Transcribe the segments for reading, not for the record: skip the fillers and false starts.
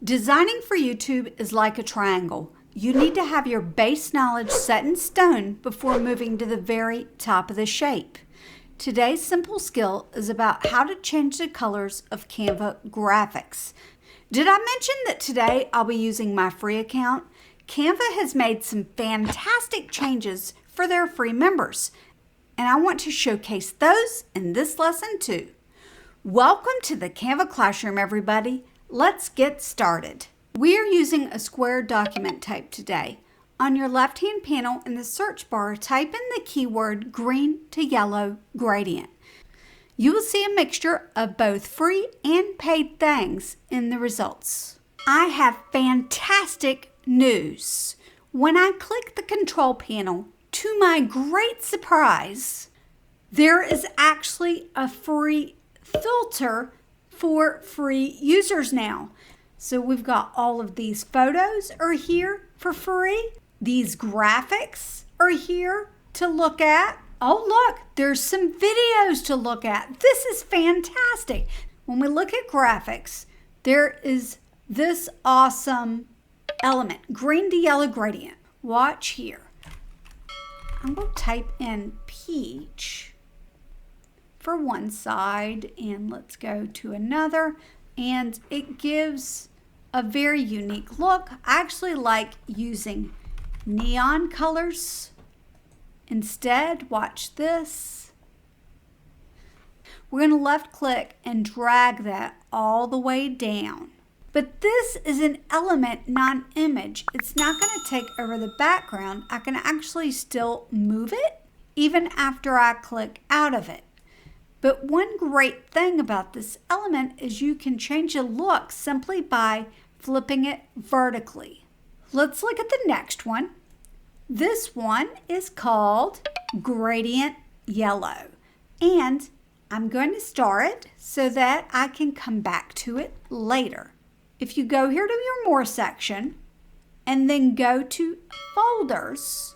Designing for YouTube is like a triangle. You need to have your base knowledge set in stone before moving to the very top of the shape. Today's simple skill is about how to change the colors of Canva graphics. Did I mention that today I'll be using my free account? Canva has made some fantastic changes for their free members, and I want to showcase those in this lesson too. Welcome to the Canva Classroom, everybody. Let's get started. We are using a square document type today. On your left-hand panel in the search bar, type in the keyword green to yellow gradient. You will see a mixture of both free and paid things in the results. I have fantastic news. When I click the control panel, to my great surprise, there is actually a free filter for free users now. So we've got all of these photos are here for free. These graphics are here to look at. Oh, look, there's some videos to look at. This is fantastic. When we look at graphics, there is this awesome element, green to yellow gradient. Watch here. I'm going to type in peach for one side, and let's go to another, and it gives a very unique look. I actually like using neon colors instead. Watch this. We're going to left click and drag that all the way down. But this is an element, not an image. It's not going to take over the background. I can actually still move it even after I click out of it. But one great thing about this element is you can change the look simply by flipping it vertically. Let's look at the next one. This one is called Gradient Yellow. And I'm going to star it so that I can come back to it later. If you go here to your More section and then go to Folders,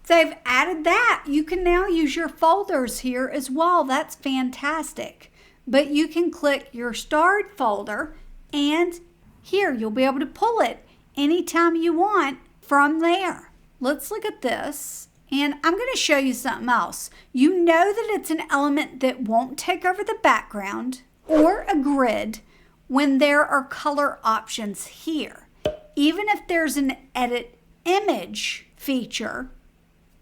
they've added that. You can now use your folders here as well. That's fantastic. But you can click your starred folder, and here you'll be able to pull it anytime you want from there. Let's look at this, and I'm going to show you something else. You know that it's an element that won't take over the background or a grid when there are color options here. Even if there's an edit image feature,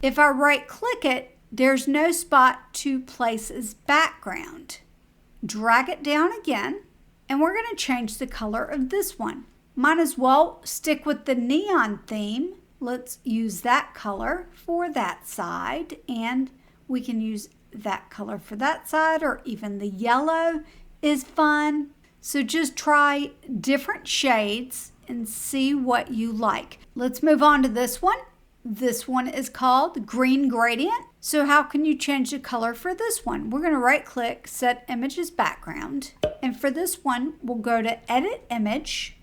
if I right click it, there's no spot to place as background. Drag it down again, and we're going to change the color of this one. Might as well stick with the neon theme. Let's use that color for that side, and we can use that color for that side, or even the yellow is fun. So just try different shades and see what you like. Let's move on to this one. This one is called Green Gradient. So how can you change the color for this one? We're going to right click, set image as background. And for this one, we'll go to edit image,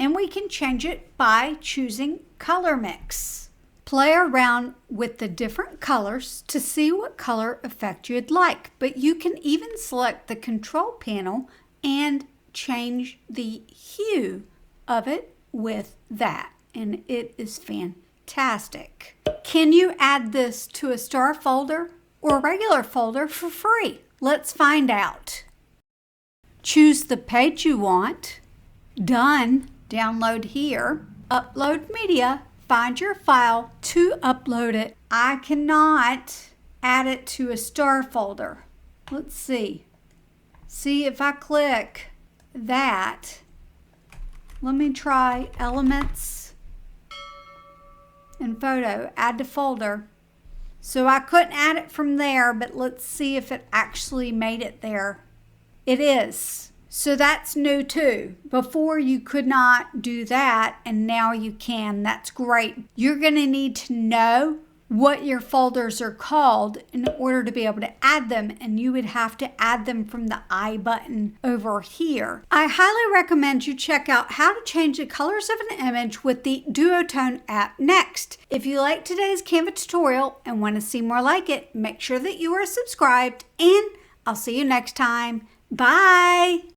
and we can change it by choosing color mix. Play around with the different colors to see what color effect you'd like. But you can even select the control panel and change the hue of it with that. And it is fantastic. Can you add this to a star folder or a regular folder for free? Let's find out. Choose the page you want. Done. Download here. Upload media. Find your file to upload it. I cannot add it to a star folder. Let's see. See if I click that. Let me try elements and photo, add to folder. So I couldn't add it from there, but let's see if it actually made it there. It is. So that's new too. Before you could not do that, and now you can. That's great. You're going to need to know what your folders are called in order to be able to add them, and you would have to add them from the I button over here. I highly recommend you check out how to change the colors of an image with the DuoTone app next. If you like today's Canva tutorial and want to see more like it, make sure that you are subscribed, and I'll see you next time. Bye!